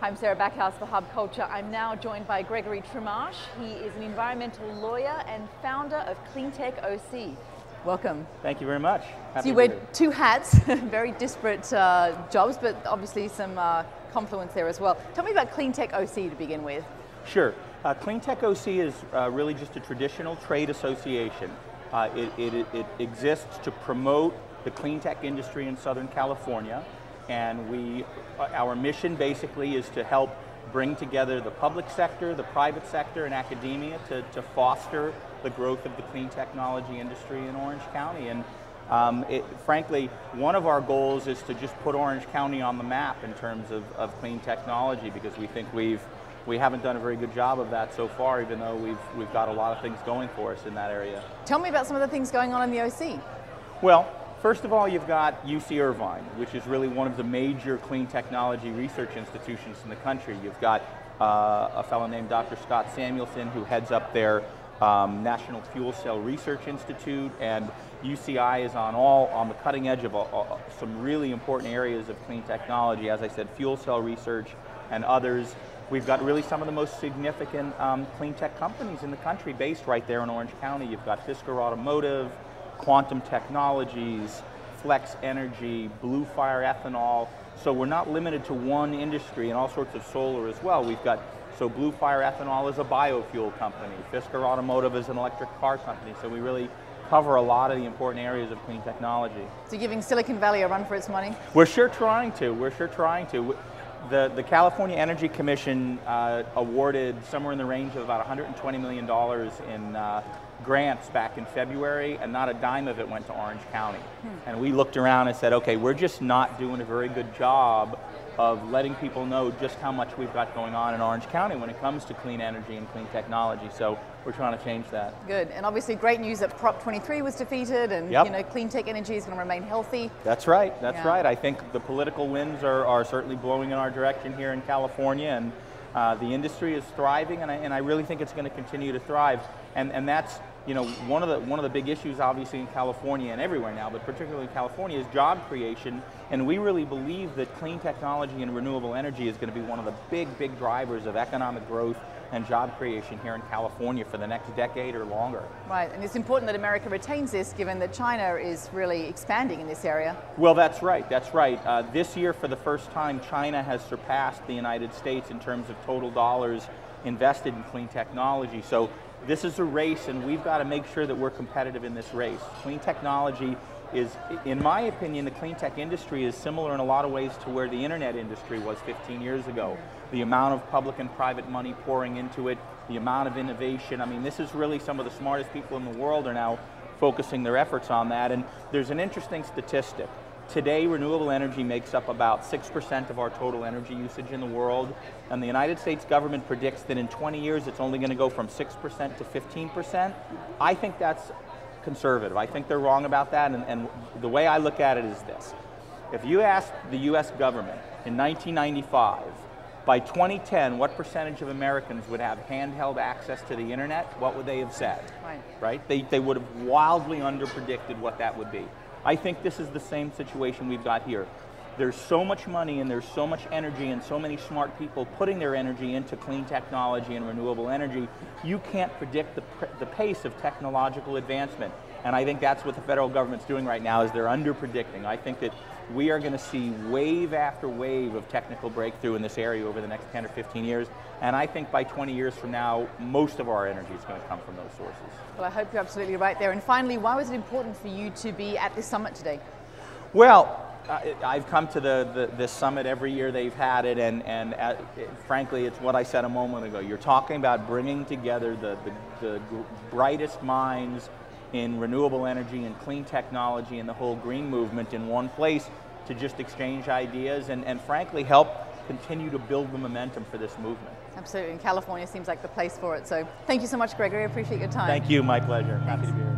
Hi, I'm Sarah Backhouse for Hub Culture. I'm now joined by Gregory Trimarche. He is an environmental lawyer and founder of Cleantech OC. Welcome. Thank you very much. So you wear two hats, very disparate jobs, but obviously some confluence there as well. Tell me about Cleantech OC to begin with. Sure. Cleantech OC is really just a traditional trade association. It exists to promote the clean tech industry in Southern California, and our mission basically is to help bring together the public sector, the private sector, and academia to foster the growth of the clean technology industry in Orange County. And frankly, one of our goals is to just put Orange County on the map in terms of clean technology, because we think we haven't done a very good job of that so far, even though we've got a lot of things going for us in that area. Tell me about some of the things going on in the OC. Well, first of all, you've got UC Irvine, which is really one of the major clean technology research institutions in the country. You've got a fellow named Dr. Scott Samuelson, who heads up their National Fuel Cell Research Institute, and UCI is on the cutting edge of some really important areas of clean technology. As I said, fuel cell research and others. We've got really some of the most significant clean tech companies in the country based right there in Orange County. You've got Fisker Automotive, Quantum Technologies, Flex Energy, Blue Fire Ethanol. So we're not limited to one industry, and all sorts of solar as well. So Blue Fire Ethanol is a biofuel company. Fisker Automotive is an electric car company. So we really cover a lot of the important areas of clean technology. So giving Silicon Valley a run for its money? We're sure trying to. We're sure trying to. The California Energy Commission awarded somewhere in the range of about $120 million in grants back in February, and not a dime of it went to Orange County. And we looked around and said, okay, we're just not doing a very good job of letting people know just how much we've got going on in Orange County when it comes to clean energy and clean technology. So we're trying to change that. Good, and obviously great news that Prop 23 was defeated, and yep. You know, clean tech energy is going to remain healthy. That's right, that's right. I think the political winds are certainly blowing in our direction here in California, and the industry is thriving, and I really think it's going to continue to thrive. And that's, you know, one of the big issues obviously in California and everywhere now, but particularly in California, is job creation. And we really believe that clean technology and renewable energy is going to be one of the big drivers of economic growth and job creation here in California for the next decade or longer. Right, and it's important that America retains this, given that China is really expanding in this area. Well, that's right, that's right. This year, for the first time, China has surpassed the United States in terms of total dollars invested in clean technology. So this is a race, and we've got to make sure that we're competitive in this race. Clean technology is, in my opinion, the clean tech industry is similar in a lot of ways to where the internet industry was 15 years ago. The amount of public and private money pouring into it, the amount of innovation. I mean, this is really some of the smartest people in the world are now focusing their efforts on that. And there's an interesting statistic. Today, renewable energy makes up about 6% of our total energy usage in the world, and the United States government predicts that in 20 years it's only going to go from 6% to 15%. I think that's conservative. I think they're wrong about that, and the way I look at it is this. If you ask the US government in 1995, by 2010, what percentage of Americans would have handheld access to the internet, what would they have said? Right? They would have wildly underpredicted what that would be. I think this is the same situation we've got here. There's so much money and there's so much energy and so many smart people putting their energy into clean technology and renewable energy, you can't predict the pace of technological advancement. And I think that's what the federal government's doing right now, is they're under-predicting. I think that we are going to see wave after wave of technical breakthrough in this area over the next 10 or 15 years. And I think by 20 years from now, most of our energy is going to come from those sources. Well, I hope you're absolutely right there. And finally, why was it important for you to be at this summit today? Well, I've come to this summit every year they've had it, and frankly, it's what I said a moment ago. You're talking about bringing together the brightest minds in renewable energy and clean technology and the whole green movement in one place to just exchange ideas and frankly help continue to build the momentum for this movement. Absolutely, and California seems like the place for it. So thank you so much, Gregory. I appreciate your time. Thank you, my pleasure. Happy to be here.